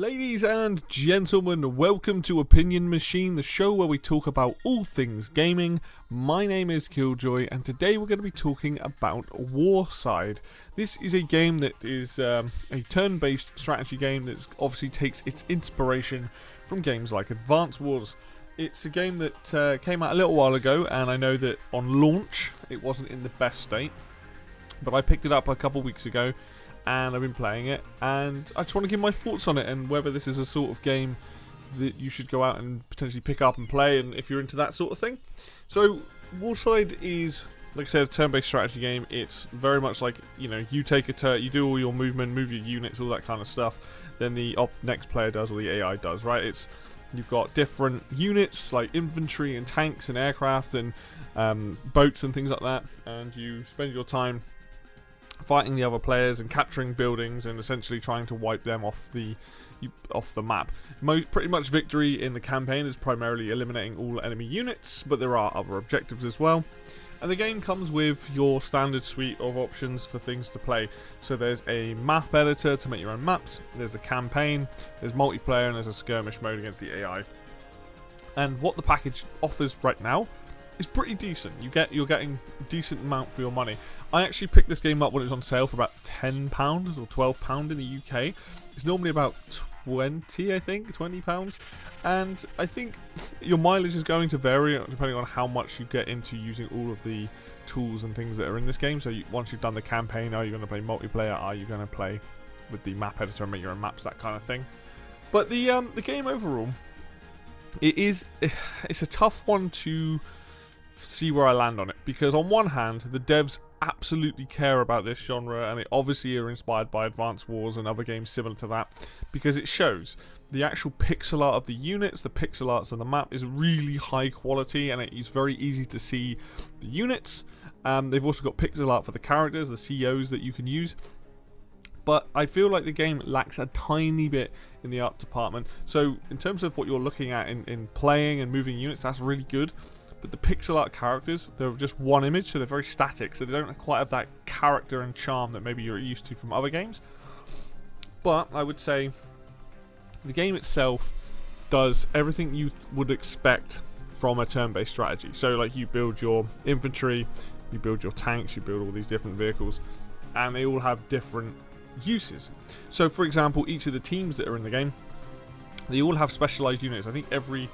Ladies and gentlemen, welcome to Opinion Machine, the show where we talk about all things gaming. My name is Killjoy, and today we're going to be talking about Warside. This is a game that is a turn-based strategy game that obviously takes its inspiration from games like Advance Wars. It's a game that came out a little while ago, and I know that on launch it wasn't in the best state, but I picked it up a couple weeks ago and I've been playing it, and I just want to give my thoughts on it and whether this is a sort of game that you should go out and potentially pick up and play, and if you're into that sort of thing. So Warside is, like I said, a turn-based strategy game. It's very much like, you take a turn, you do all your movement, move your units, all that kind of stuff, then the next player does, or the AI does, right? You've got different units like infantry and tanks and aircraft and boats and things like that, and you spend your time fighting the other players and capturing buildings and essentially trying to wipe them off the map. Pretty much victory in the campaign is primarily eliminating all enemy units, but there are other objectives as well. And the game comes with your standard suite of options for things to play. So there's a map editor to make your own maps, there's the campaign, there's multiplayer, and there's a skirmish mode against the AI. And what the package offers right now is pretty decent. You're getting a decent amount for your money. I actually picked this game up when it was on sale for about £10 or £12 in the UK. It's normally about 20, I think, £20. And I think your mileage is going to vary depending on how much you get into using all of the tools and things that are in this game. So once you've done the campaign, are you going to play multiplayer? Are you going to play with the map editor and make your own maps, that kind of thing? But the game overall, it's a tough one to see where I land on it, because on one hand the devs absolutely care about this genre, and they obviously are inspired by Advance Wars and other games similar to that, because it shows the actual pixel art of the units, the pixel arts on the map is really high quality, and it's very easy to see the units. They've also got pixel art for the characters, the CEOs that you can use. But I feel like the game lacks a tiny bit in the art department. So in terms of what you're looking at in playing and moving units, that's really good. But the pixel art characters, they're just one image, so they're very static, so they don't quite have that character and charm that maybe you're used to from other games. But I would say the game itself does everything you would expect from a turn-based strategy. So like, you build your infantry, you build your tanks, you build all these different vehicles, and they all have different uses. So for example, each of the teams that are in the game, they all have specialized units. I think every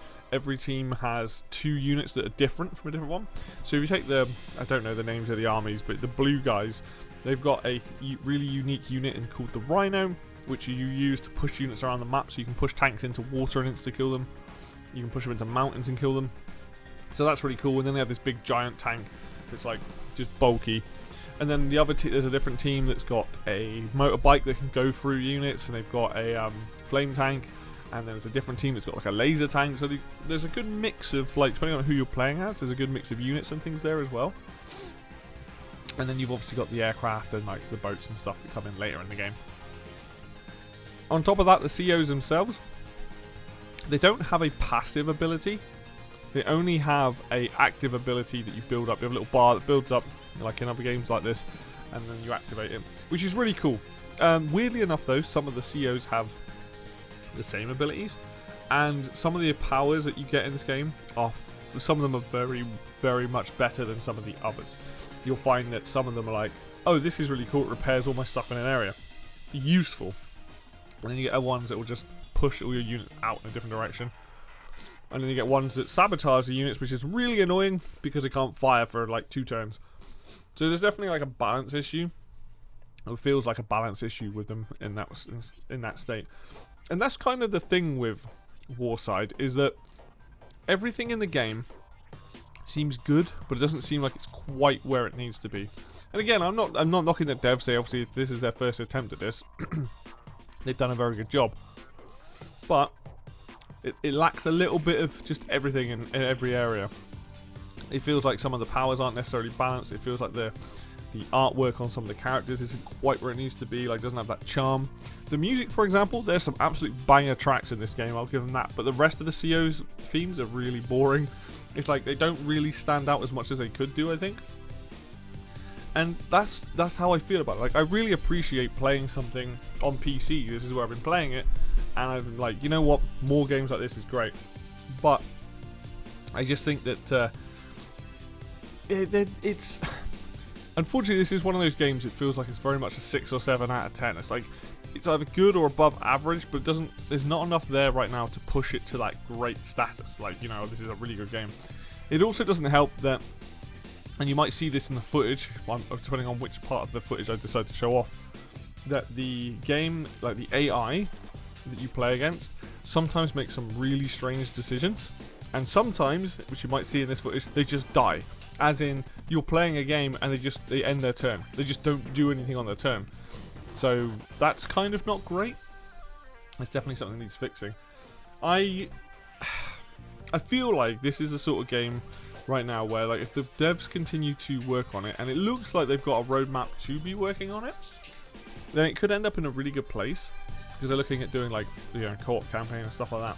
team has 2 units that are different from a different one. So if you take I don't know the names of the armies, but the blue guys, they've got a really unique unit called the Rhino, which you use to push units around the map. So you can push tanks into water and insta-kill them. You can push them into mountains and kill them. So that's really cool. And then they have this big giant tank that's like just bulky. And then the other there's a different team that's got a motorbike that can go through units, and they've got a flame tank. And then there's a different team that's got like a laser tank. So there's a good mix of, like, depending on who you're playing as, there's a good mix of units and things there as well. And then you've obviously got the aircraft and like the boats and stuff that come in later in the game. On top of that, the CEOs themselves, they don't have a passive ability. They only have a active ability that you build up. You have a little bar that builds up, like in other games like this, and then you activate it, which is really cool. Weirdly enough though, some of the CEOs have the same abilities, and some of the powers that you get in this game some of them are very, very much better than some of the others. You'll find that some of them are like, oh, this is really cool, it repairs all my stuff in an area, useful. And then you get ones that will just push all your units out in a different direction, and then you get ones that sabotage the units, which is really annoying because they can't fire for like 2 turns. So there's definitely like a balance issue. It feels like a balance issue with them in that state. And that's kind of the thing with Warside, is that everything in the game seems good, but it doesn't seem like it's quite where it needs to be. And again, I'm not knocking the devs. They obviously, if this is their first attempt at this, they've done a very good job. But it lacks a little bit of just everything in every area. It feels like some of the powers aren't necessarily balanced. It feels like the artwork on some of the characters isn't quite where it needs to be, like doesn't have that charm. The music, for example, there's some absolute banger tracks in this game, I'll give them that, but the rest of the CEO's themes are really boring. It's like they don't really stand out as much as they could do, I think. And that's how I feel about it. Like, I really appreciate playing something on PC, this is where I've been playing it, and I'm like, you know what, more games like this is great. But I just think that it's unfortunately, this is one of those games. It feels like it's very much a 6 or 7 out of 10. It's like it's either good or above average, but it doesn't. There's not enough there right now to push it to like great status. Like, you know, this is a really good game. It also doesn't help that, and you might see this in the footage, depending on which part of the footage I decide to show off, that the game, like the AI that you play against, sometimes makes some really strange decisions, and sometimes, which you might see in this footage, they just die. As in, you're playing a game and they end their turn. They just don't do anything on their turn. So that's kind of not great. It's definitely something that needs fixing. I feel like this is the sort of game right now where, like, if the devs continue to work on it, and it looks like they've got a roadmap to be working on it, then it could end up in a really good place, because they're looking at doing, like, you know, co-op campaign and stuff like that.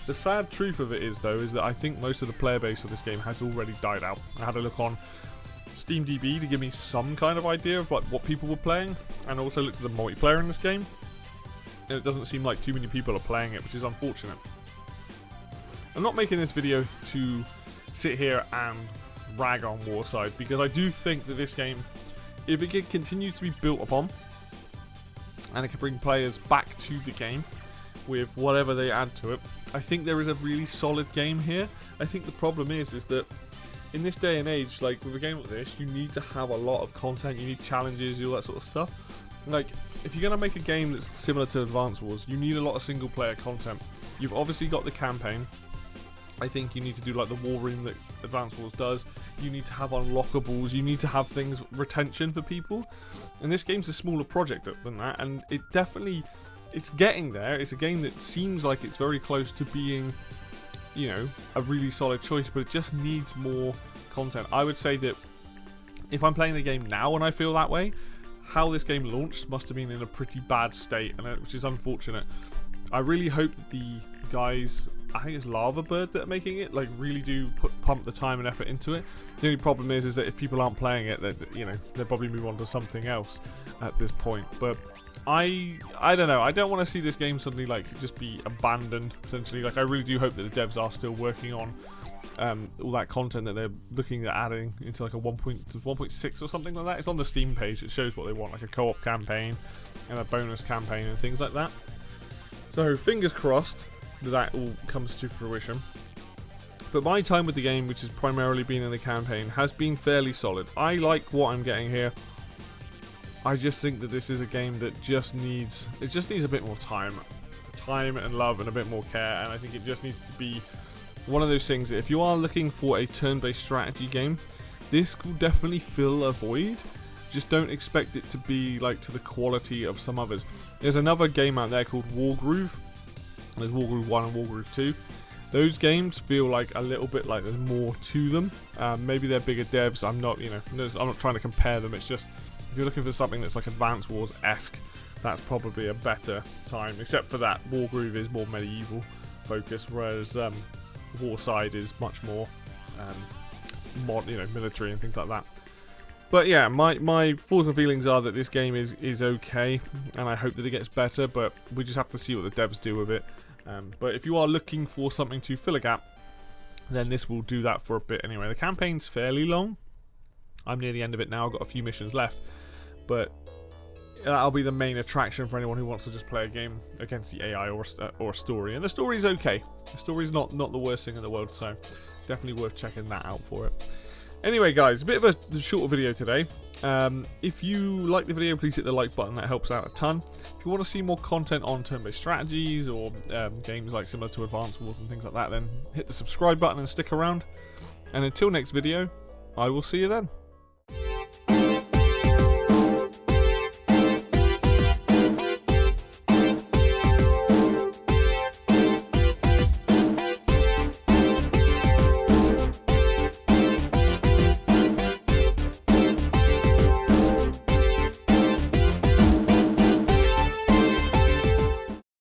The sad truth of it is, though, is that I think most of the player base of this game has already died out. I had a look on SteamDB to give me some kind of idea of like what people were playing, and also looked at the multiplayer in this game, and it doesn't seem like too many people are playing it, which is unfortunate. I'm not making this video to sit here and rag on Warside, because I do think that this game, if it can continue to be built upon, and it can bring players back to the game with whatever they add to it, I think there is a really solid game here. I think the problem is that in this day and age, like with a game like this, you need to have a lot of content, you need challenges, all that sort of stuff. Like, if you're going to make a game that's similar to Advance Wars, you need a lot of single player content. You've obviously got the campaign. I think you need to do like the war room that Advance Wars does. You need to have unlockables, you need to have things, retention for people. And this game's a smaller project than that, and it definitely, it's getting there. It's a game that seems like it's very close to being, you know, a really solid choice, but it just needs more content. I would say that if I'm playing the game now and I feel that way, how this game launched must have been in a pretty bad state, and which is unfortunate. I really hope that the guys, I think it's Lava Bird that are making it, like really do pump the time and effort into it. The only problem is that if people aren't playing it, that, you know, they'll probably move on to something else at this point. But I don't know. I don't want to see this game suddenly like just be abandoned potentially. Like, I really do hope that the devs are still working on all that content that they're looking at adding into like a 1.6 or something like that. It's on the Steam page. It shows what they want, like a co-op campaign and a bonus campaign and things like that. So fingers crossed that all comes to fruition. But my time with the game, which has primarily been in the campaign, has been fairly solid. I like what I'm getting here. I just think that this is a game that just needs a bit more time and love and a bit more care, and I think it just needs to be one of those things that if you are looking for a turn-based strategy game, this will definitely fill a void. Just don't expect it to be like to the quality of some others. There's another game out there called Wargroove. There's Wargroove 1 and Wargroove 2. Those games feel like a little bit like there's more to them. Maybe they're bigger devs. I'm not trying to compare them. It's just, if you're looking for something that's like Advance Wars-esque, that's probably a better time. Except for that, Wargroove is more medieval focused, whereas Warside is much more military and things like that. But yeah, my thoughts and feelings are that this game is okay, and I hope that it gets better, but we just have to see what the devs do with it. But if you are looking for something to fill a gap, then this will do that for a bit anyway. The campaign's fairly long. I'm near the end of it now. I've got a few missions left, but that'll be the main attraction for anyone who wants to just play a game against the AI or a story. And the story's okay. The story's not the worst thing in the world, so definitely worth checking that out for it. Anyway, guys, a bit of a shorter video today. If you like the video, please hit the like button. That helps out a ton. If you want to see more content on turn-based strategies or games like similar to Advance Wars and things like that, then hit the subscribe button and stick around. And until next video, I will see you then.